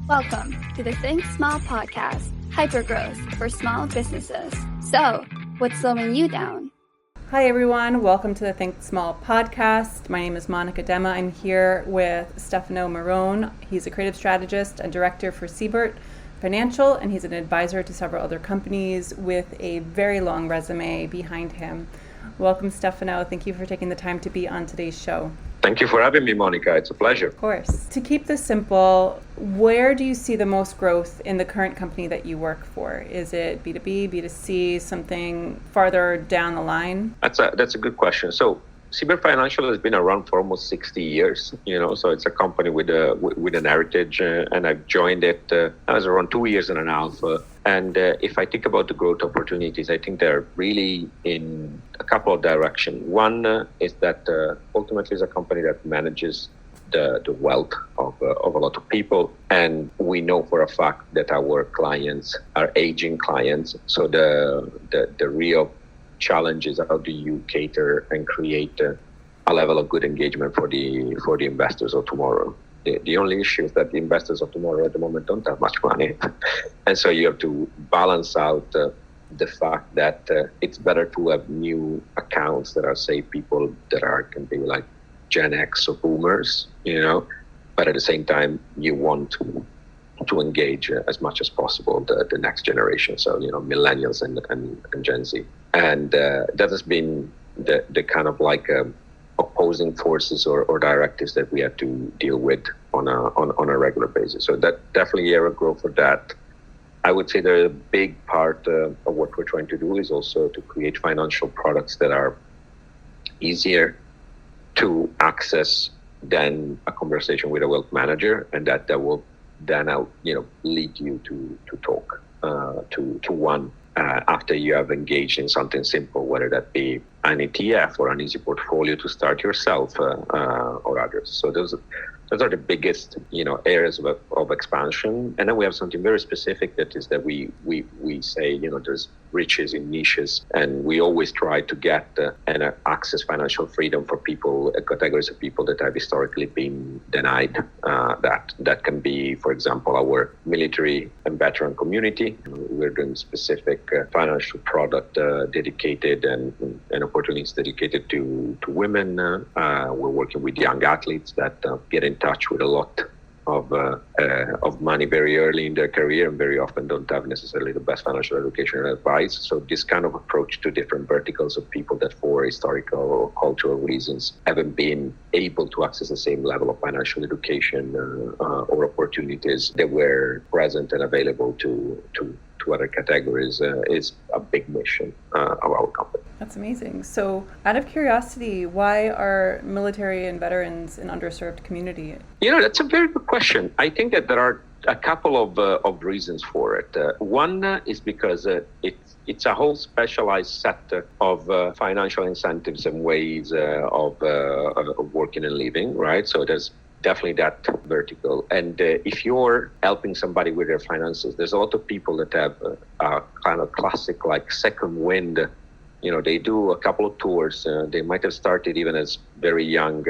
Welcome to the Think Small podcast, hypergrowth for small businesses. So, what's slowing you down? Hi everyone, welcome to the Think Small podcast. My name is Monica Dema. I'm here with Stefano Marrone. He's a creative strategist and director for Siebert Financial, and he's an advisor to several other companies with a very long resume behind him. Welcome, Stefano. Thank you for taking the time to be on today's show. Thank you for having me, Monica. It's a pleasure. Of course. To keep this simple, where do you see the most growth in the current company that you work for? Is it B2B, B2C, something farther down the line? That's a good question. So Siebert Financial has been around for almost 60 years, so it's a company with an heritage, and I've joined it, I was around 2 years and a half. And if I think about the growth opportunities, I think they're really in a couple of directions. One is that ultimately it's a company that manages the wealth of a lot of people. And we know for a fact that our clients are aging clients. So the real challenge is how do you cater and create a level of good engagement for the investors of tomorrow. The only issue is that the investors of tomorrow at the moment don't have much money. And so you have to balance out the fact that it's better to have new accounts that are, say, people that can be like Gen X or boomers, but at the same time, you want to engage as much as possible the next generation. So, millennials and Gen Z. And that has been the kind of like opposing forces or directives that we have to deal with on a regular basis. So that definitely area of growth for that. I would say the big part of what we're trying to do is also to create financial products that are easier to access than a conversation with a wealth manager, and that will then lead you to talk to one after you have engaged in something simple, whether that be an ETF or an easy portfolio to start yourself or others. So those are the biggest areas of expansion. And then we have something very specific that is that we say there's riches in niches, and we always try to get and access financial freedom for people, categories of people that have historically been denied that can be, for example, our military and veteran community. We're doing specific financial product dedicated and opportunities dedicated to women. We're working with young athletes that get in touch with a lot of money very early in their career and very often don't have necessarily the best financial education and advice. So this kind of approach to different verticals of people that for historical or cultural reasons haven't been able to access the same level of financial education or opportunities that were present and available to other categories is a big mission of our company. That's amazing. So out of curiosity, why are military and veterans an underserved community? That's a very good question. I think that there are a couple of reasons for it. One is because it's a whole specialized set of financial incentives and ways of working and living, right? So there's definitely that vertical. And if you're helping somebody with their finances, there's a lot of people that have a kind of classic like second wind. They do a couple of tours. They might have started even as very young,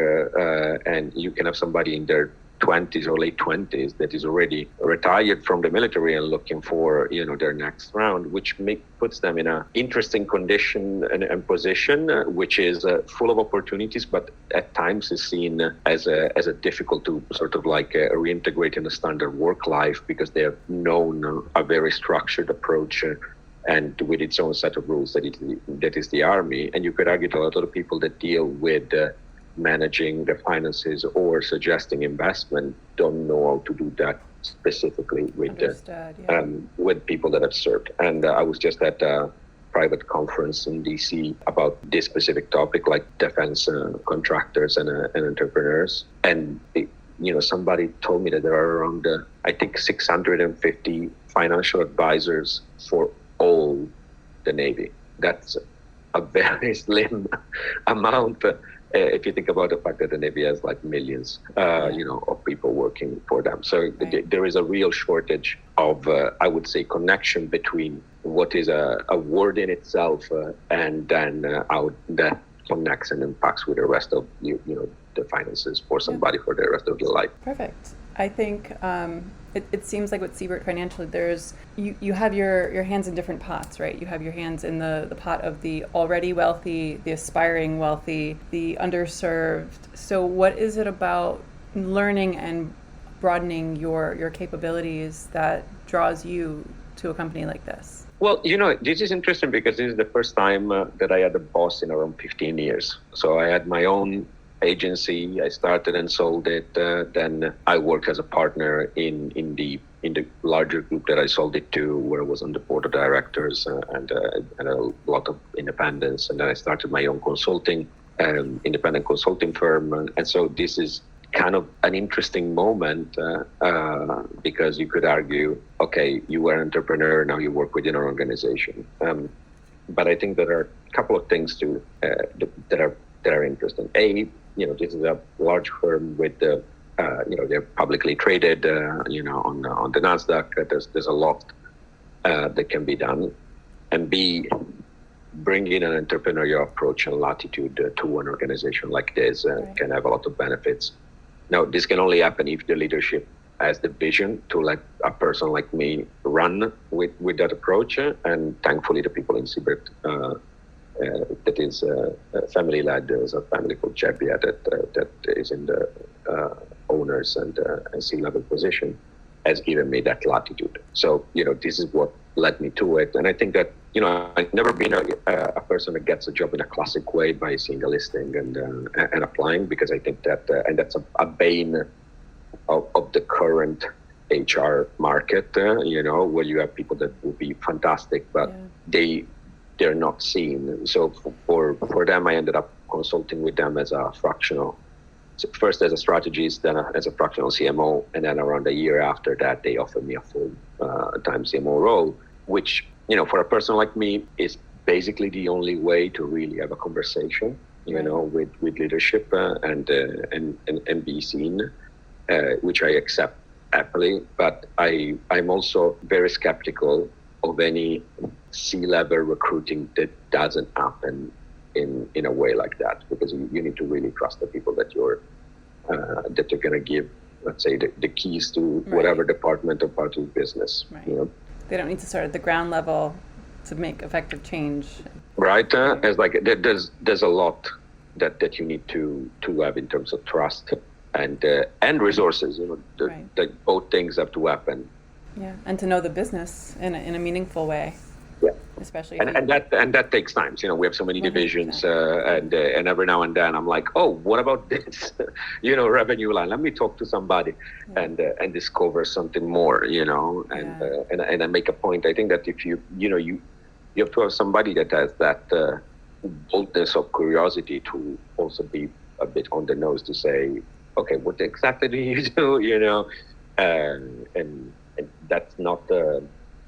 and you can have somebody in their 20s or late 20s that is already retired from the military and looking for their next round, which puts them in an interesting condition and position, which is full of opportunities, but at times is seen as a difficult to sort of like reintegrate in a standard work life because they have known a very structured approach and with its own set of rules that is the army. And you could argue that a lot of people that deal with managing the finances or suggesting investment don't know how to do that specifically with people that have served. And I was just at a private conference in DC about this specific topic, like defense contractors and entrepreneurs. And somebody told me that there are around I think 650 financial advisors for all the Navy. That's a very slim amount. If you think about the fact that the Navy has like millions, of people working for them. So there is a real shortage of, I would say, connection between what is a word in itself and then how that connects and impacts with the rest of, the finances for somebody for the rest of their life. Perfect. I think it seems like with Siebert Financial, there's you have your hands in different pots, right? You have your hands in the pot of the already wealthy, the aspiring wealthy, the underserved. So what is it about learning and broadening your capabilities that draws you to a company like this? Well, this is interesting because this is the first time that I had a boss in around 15 years. So I had my own agency. I started and sold it. Then I worked as a partner in the larger group that I sold it to, where I was on the board of directors and a lot of independence. And then I started my own independent consulting firm. And so this is kind of an interesting moment because you could argue, okay, you were an entrepreneur, now you work within an organization. But I think there are a couple of things that are interesting. This is a large firm with they're publicly traded, on the NASDAQ. There's a lot that can be done. And B, bringing an entrepreneurial approach and latitude to an organization like this can have a lot of benefits. Now, this can only happen if the leadership has the vision to let a person like me run with that approach. And thankfully, the people in Siebert, that is family-led, there's a family called Jebbia that is in the owners and C-level position, has given me that latitude. So, this is what led me to it. And I think that, I've never been a person that gets a job in a classic way by seeing a listing and applying, because I think that, and that's a bane of the current HR market, where you have people that would be fantastic, but they're not seen. So for them, I ended up consulting with them as a fractional, first as a strategist, then as a fractional CMO, and then around a year after that, they offered me a full-time CMO role, which, for a person like me, is basically the only way to really have a conversation, with leadership and be seen, which I accept happily. But I'm also very skeptical of any C-level recruiting that doesn't happen in a way like that, because you need to really trust the people that you're going to give, let's say, the keys to whatever department or part of the business. Right. They don't need to start at the ground level to make effective change. Right. It's like there's a lot that you need to have in terms of trust and resources. That both things have to happen. Yeah, and to know the business in a meaningful way. Yeah, especially and that takes time. We have so many 100%. Divisions, and every now and then I'm like, oh, what about this? Revenue line. Let me talk to somebody and discover something more. And I make a point. I think that if you have to have somebody that has that boldness of curiosity to also be a bit on the nose to say, okay, what exactly do you do? And that's not.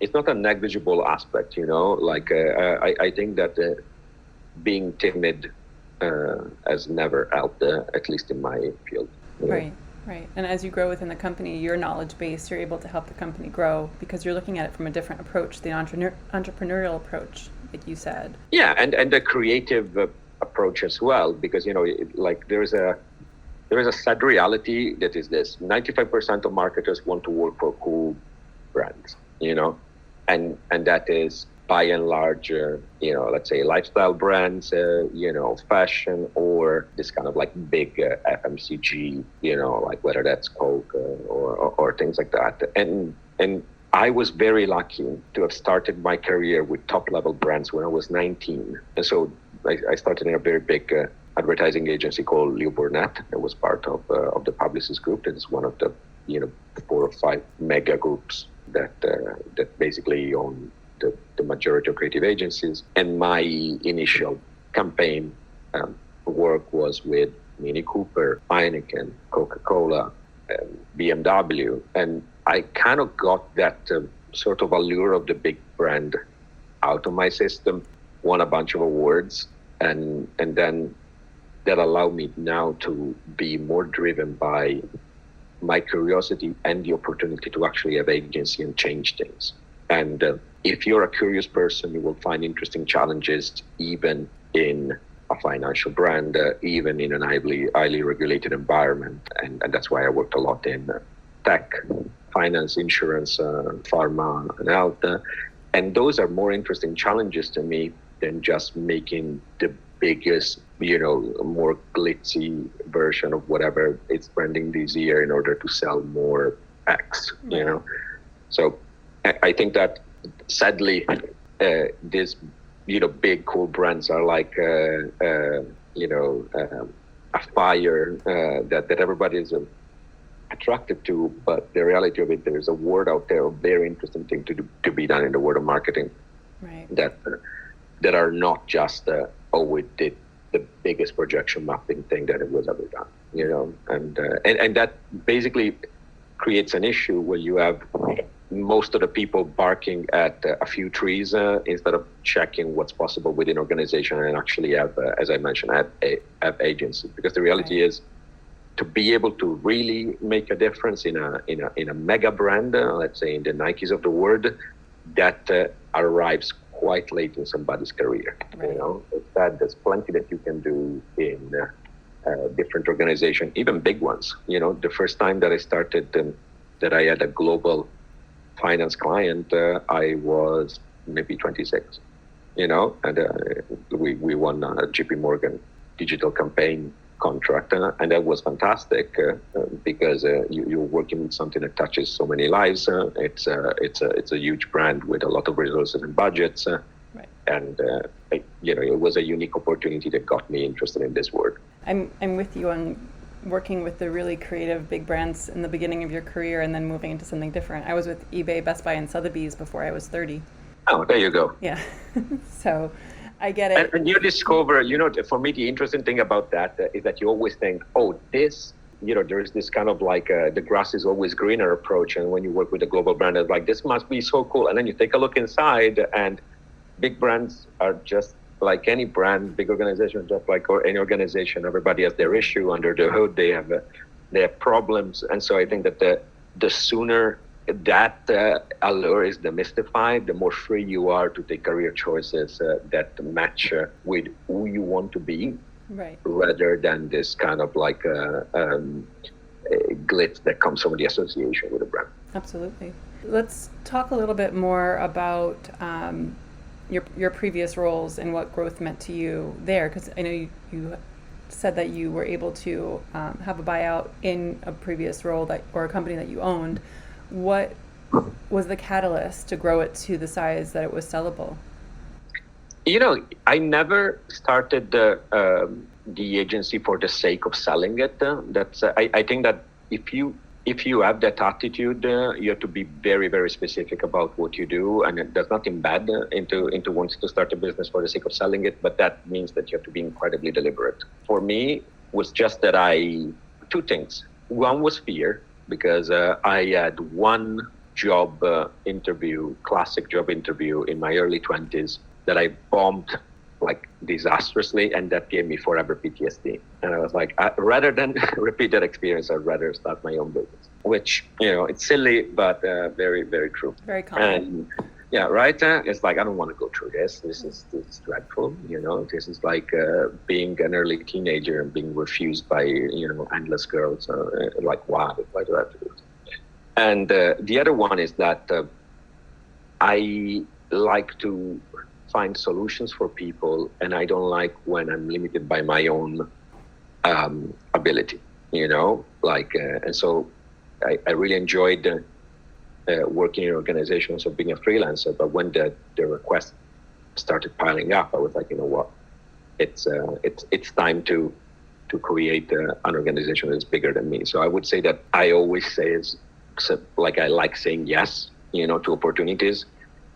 It's not a negligible aspect, I think that being timid has never helped, at least in my field. Right. And as you grow within the company, your knowledge base, you're able to help the company grow because you're looking at it from a different approach, the entrepreneurial approach, like you said. Yeah, and the creative approach as well, because, there is a sad reality that is this: 95% of marketers want to work for cool brands, and that is by and large, let's say lifestyle brands, fashion, or this kind of like big FMCG, like whether that's Coke or things like that. And I was very lucky to have started my career with top level brands when I was 19. And so I started in a very big advertising agency called Leo Burnett. It was part of the Publicis Group. That is one of the 4 or 5 mega groups that basically own the majority of creative agencies. And my initial campaign work was with Mini Cooper, Heineken, Coca-Cola, BMW, and I kind of got that sort of allure of the big brand out of my system, won a bunch of awards, and then that allowed me now to be more driven by my curiosity and the opportunity to actually have agency and change things. And if you're a curious person, you will find interesting challenges even in a financial brand, even in an highly regulated environment. And that's why I worked a lot in tech, finance, insurance, pharma, and health. And those are more interesting challenges to me than just making the biggest, more glitzy version of whatever it's trending this year in order to sell more X, So I think that sadly, these, big cool brands are like, a fire that everybody is attracted to, but the reality of it, there's a word out there, a very interesting thing to be done in the world of marketing, right? That are not just we did the biggest projection mapping thing that it was ever done, and that basically creates an issue where you have most of the people barking at a few trees instead of checking what's possible within organization and actually have, as I mentioned, have agency. Because the reality is, to be able to really make a difference in a mega brand, let's say in the Nikes of the world, that arrives quite late in somebody's career. Right. It's that there's plenty that you can do in different organizations, even big ones. The first time that I started, that I had a global finance client, I was maybe 26. And we won a JP Morgan digital campaign contract, and that was fantastic because you're working with something that touches so many lives. It's a huge brand with a lot of resources and budgets, right. And it was a unique opportunity that got me interested in this world. I'm with you on working with the really creative big brands in the beginning of your career and then moving into something different. I was with eBay, Best Buy, and Sotheby's before I was 30. Oh, there you go. Yeah. So I get it. And you discover, for me, the interesting thing about that is that you always think, this, there's this kind of like the grass is always greener approach. And when you work with a global brand, it's like, this must be so cool. And then you take a look inside, and big brands are just like any brand, big organization, just like any organization. Everybody has their issue under the hood. They have problems. And so I think that the sooner that allure is demystified, the more free you are to take career choices that match with who you want to be, right? Rather than this kind of like glitz that comes from the association with a brand. Absolutely. Let's talk a little bit more about your previous roles and what growth meant to you there, because I know you said that you were able to have a buyout in a previous role or a company that you owned. What was the catalyst to grow it to the size that it was sellable? I never started the agency for the sake of selling it. I think that if you have that attitude, you have to be very, very specific about what you do, and there's nothing bad into wanting to start a business for the sake of selling it, but that means that you have to be incredibly deliberate. For me, was just that two things. One was fear, because I had one job interview, classic job interview in my early 20s that I bombed like disastrously, and that gave me forever PTSD. And I was like, rather than repeat that experience, I'd rather start my own business, which, it's silly, but very, very true. Very common. And yeah, right. It's like, I don't want to go through this. This is dreadful. This is like being an early teenager and being refused by, endless girls. Like, why do I have to do this? And the other one is that I like to find solutions for people, and I don't like when I'm limited by my own ability, and so I really enjoyed working in organizations or being a freelancer. But when the requests started piling up, I was like, what? It's time to create an organization that's bigger than me. So I would say that I always say I like saying yes, to opportunities,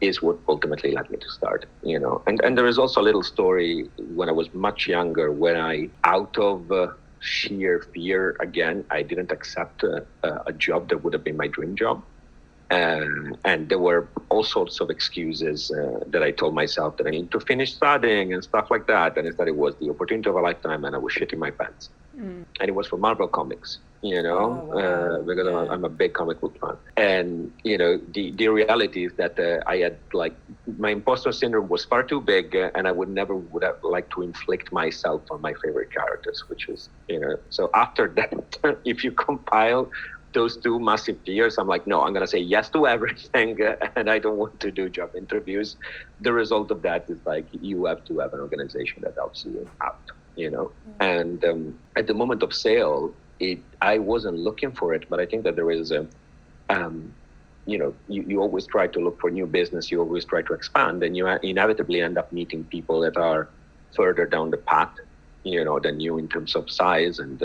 is what ultimately led me to start, And there is also a little story when I was much younger, when I, out of sheer fear, again, I didn't accept a job that would have been my dream job. And there were all sorts of excuses that I told myself that I need to finish studying and stuff like that. And instead it was the opportunity of a lifetime, and I was shitting my pants. And it was for Marvel Comics, because I'm a big comic book fan. And, the reality is that I had my imposter syndrome was far too big, and I would have liked to inflict myself on my favorite characters, which is, so after that, if you compile those two massive fears, I'm like, no, I'm going to say yes to everything, and I don't want to do job interviews. The result of that is like, you have to have an organization that helps you out, And at the moment of sale, I wasn't looking for it, but I think that there is you always try to look for new business, you always try to expand, and you inevitably end up meeting people that are further down the path, than you in terms of size and,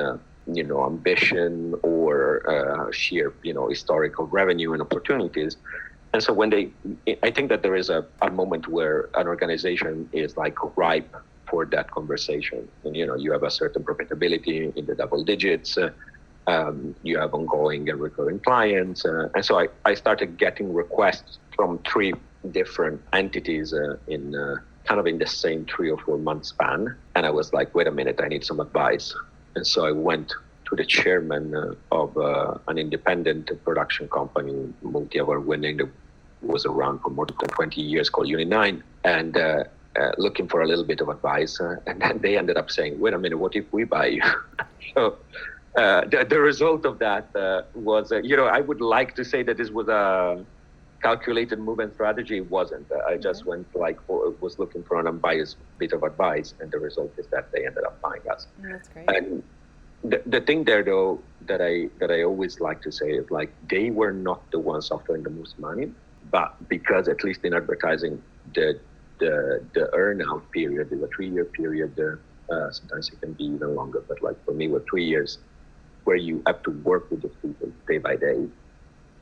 ambition or sheer, historical revenue and opportunities. And so I think that there is a moment where an organization is like ripe for that conversation. And, you have a certain profitability in the double digits, you have ongoing and recurring clients. And so I started getting requests from 3 different entities in kind of in the same 3 or 4 month span. And I was like, wait a minute, I need some advice. And so I went to the chairman of an independent production company, multi-award winning, that was around for more than 20 years, called Unit 9, and looking for a little bit of advice. And then they ended up saying, wait a minute, what if we buy you? So the result of that was, I would like to say that this was a calculated move and strategy. It wasn't. I just went was looking for an unbiased bit of advice, and the result is that they ended up buying us. That's great. And the thing there, though, that I always like to say is like, they were not the ones offering the most money, but because at least in advertising, the earn-out period is a 3-year period. Sometimes it can be even longer, but like for me, with 3 years, where you have to work with the people day by day,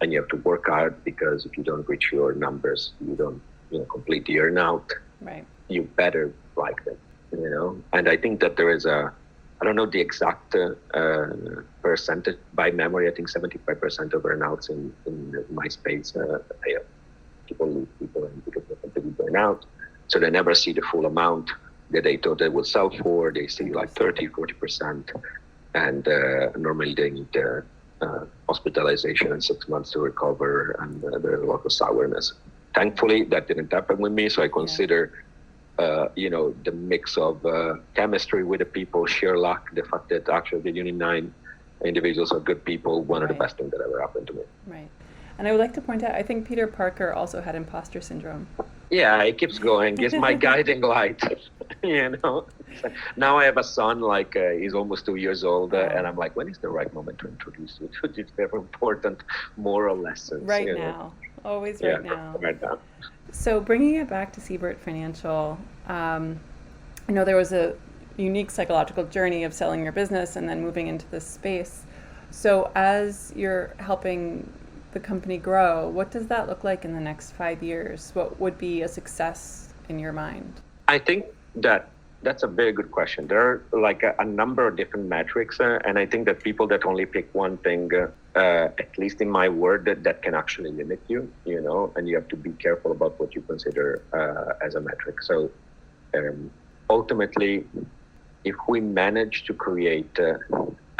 and you have to work hard, because if you don't reach your numbers, you don't complete the earn-out. Right. You better like them, And I think that there is I don't know the exact percentage by memory. I think 75% of earn-outs in my space, people leave people and because they completely burn out. So they never see the full amount that they thought they would sell for. They see like 30, 40%. And normally they need hospitalization and 6 months to recover, and there's a lot of sourness. Thankfully, that didn't happen with me, so I consider, the mix of chemistry with the people, sheer luck, the fact that actually the Unit 9 individuals are good people, one of the best things that ever happened to me. Right. And I would like to point out, I think Peter Parker also had imposter syndrome. Yeah, it keeps going. It's my guiding light, Now I have a son, he's almost 2 years old, and I'm like, when is the right moment to introduce you to these very important moral lessons? Right now. Always right now. Right now. So bringing it back to Siebert Financial, I know there was a unique psychological journey of selling your business and then moving into this space. So as you're helping the company grow, what does that look like in the next 5 years? What would be a success in your mind? I think that's a very good question. There are a number of different metrics, and I think that people that only pick one thing, at least in my word, that can actually limit you, and you have to be careful about what you consider as a metric. So ultimately, if we manage to create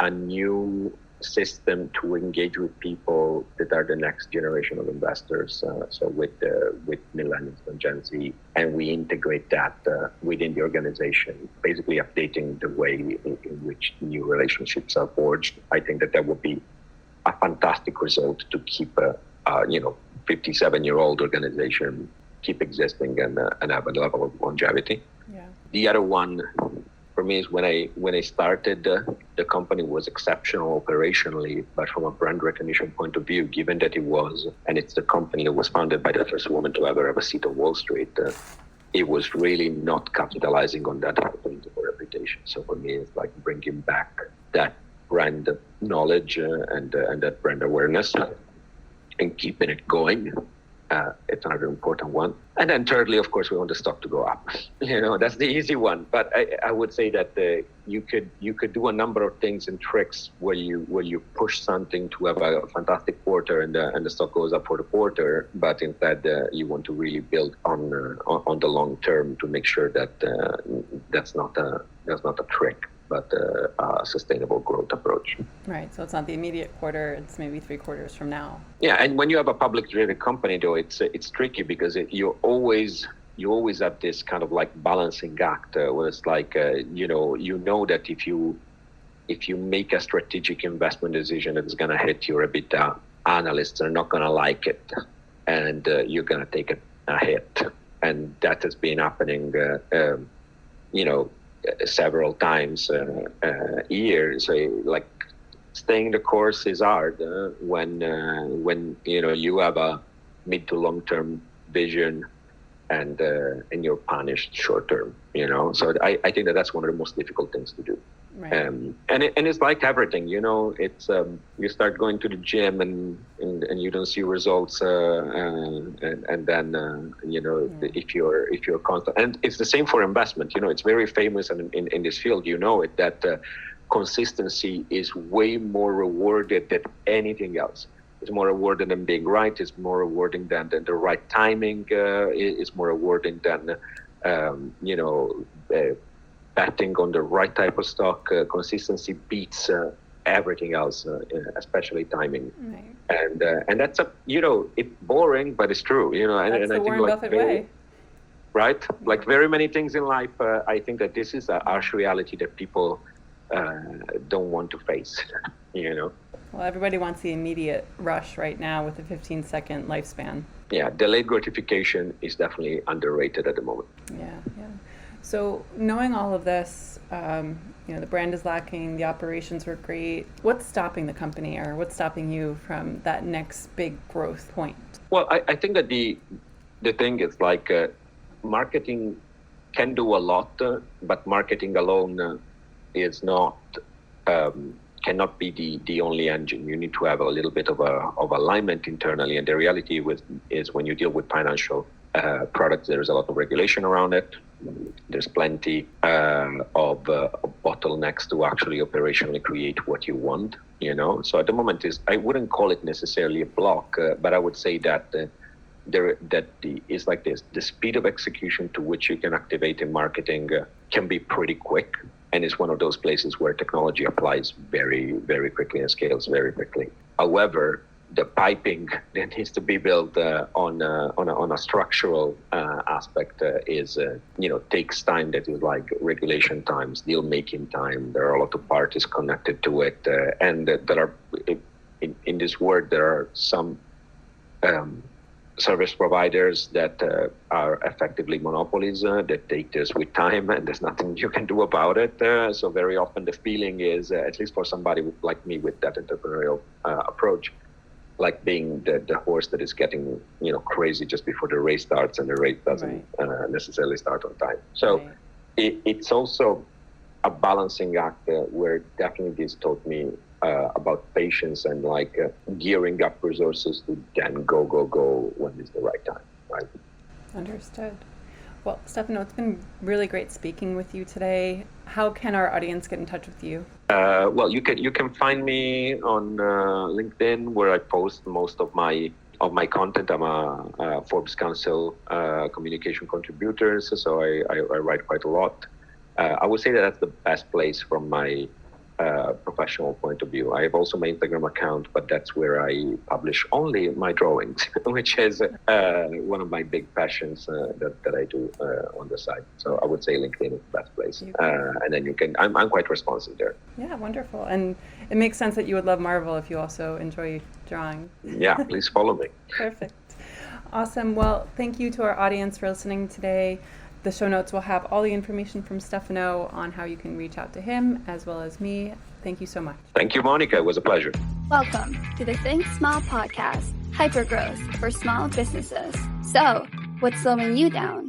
a new system to engage with people that are the next generation of investors, so with millennials and Gen Z, and we integrate that within the organization, basically updating the way in which new relationships are forged, I think that would be a fantastic result to keep a 57-year-old organization keep existing and have a level of longevity. Yeah. The other one for me is when I started, the company was exceptional operationally, but from a brand recognition point of view, given that it's the company that was founded by the first woman to ever have a seat on Wall Street, it was really not capitalizing on that reputation. So for me, it's like bringing back that brand knowledge and that brand awareness and keeping it going. It's another important one. And then thirdly, of course, we want the stock to go up. That's the easy one. But I would say that you could do a number of things and tricks where you push something to have a fantastic quarter and the stock goes up for the quarter. But instead, you want to really build on the long term to make sure that that's not a trick, but a sustainable growth approach. Right. So it's not the immediate quarter, it's maybe 3 quarters from now. Yeah. And when you have a public traded company, though, it's tricky because you always have this kind of balancing act where it's that if you if you make a strategic investment decision that's going to hit your EBITDA, analysts are not going to like it, and you're going to take a hit. And that has been happening, several times years. Like staying the course is hard when you have a mid to long term vision, and you're punished short term. So I think that's one of the most difficult things to do. Right. And it's like everything, it's you start going to the gym and you don't see results, and then if you're constant, and it's the same for investment. It's very famous in this field. That consistency is way more rewarded than anything else. It's more rewarding than being right. It's more rewarding than the right timing. It's more rewarding than betting on the right type of stock. Consistency beats everything else, especially timing. Right. And that's it's boring, but it's true. That's and the I Warren Buffett way. Right? Like very many things in life, I think that this is a harsh reality that people don't want to face. Well, everybody wants the immediate rush right now with a 15-second lifespan. Yeah, delayed gratification is definitely underrated at the moment. Yeah. So knowing all of this, the brand is lacking, the operations were great. What's stopping the company, or what's stopping you from that next big growth point? Well, I think that the thing is like marketing can do a lot, but marketing alone is not cannot be the only engine. You need to have a little bit of alignment internally, and the reality is when you deal with financial products, there is a lot of regulation around it. There's plenty of bottlenecks to actually operationally create what you want. So at the moment I wouldn't call it necessarily a block, but I would say that it's like this: the speed of execution to which you can activate in marketing can be pretty quick. And it's one of those places where technology applies very, very quickly and scales very quickly. However, the piping that needs to be built on a structural aspect takes time. That is like regulation times, deal making time. There are a lot of parties connected to it, and there are in this world there are some service providers that are effectively monopolies that take this with time, and there's nothing you can do about it. So very often the feeling is, at least for somebody like me with that entrepreneurial approach, like being the horse that is getting crazy just before the race starts, and the race doesn't necessarily start on time. So it's also a balancing act where definitely this taught me about patience and gearing up resources to then go when it's the right time, right? Understood. Well, Stefano, it's been really great speaking with you today. How can our audience get in touch with you? Well, you can find me on LinkedIn, where I post most of my content. I'm a Forbes Council communication contributor, so I write quite a lot. I would say that's the best place from my professional point of view. I have also my Instagram account, but that's where I publish only my drawings, which is one of my big passions that I do on the side. So I would say LinkedIn is the best place. And then I'm quite responsive there. Yeah, wonderful. And it makes sense that you would love Marvel if you also enjoy drawing. Yeah, please follow me. Perfect. Awesome. Well, thank you to our audience for listening today. The show notes will have all the information from Stefano on how you can reach out to him as well as me. Thank you so much. Thank you, Monica. It was a pleasure. Welcome to the Think Small podcast, hypergrowth for small businesses. So, what's slowing you down?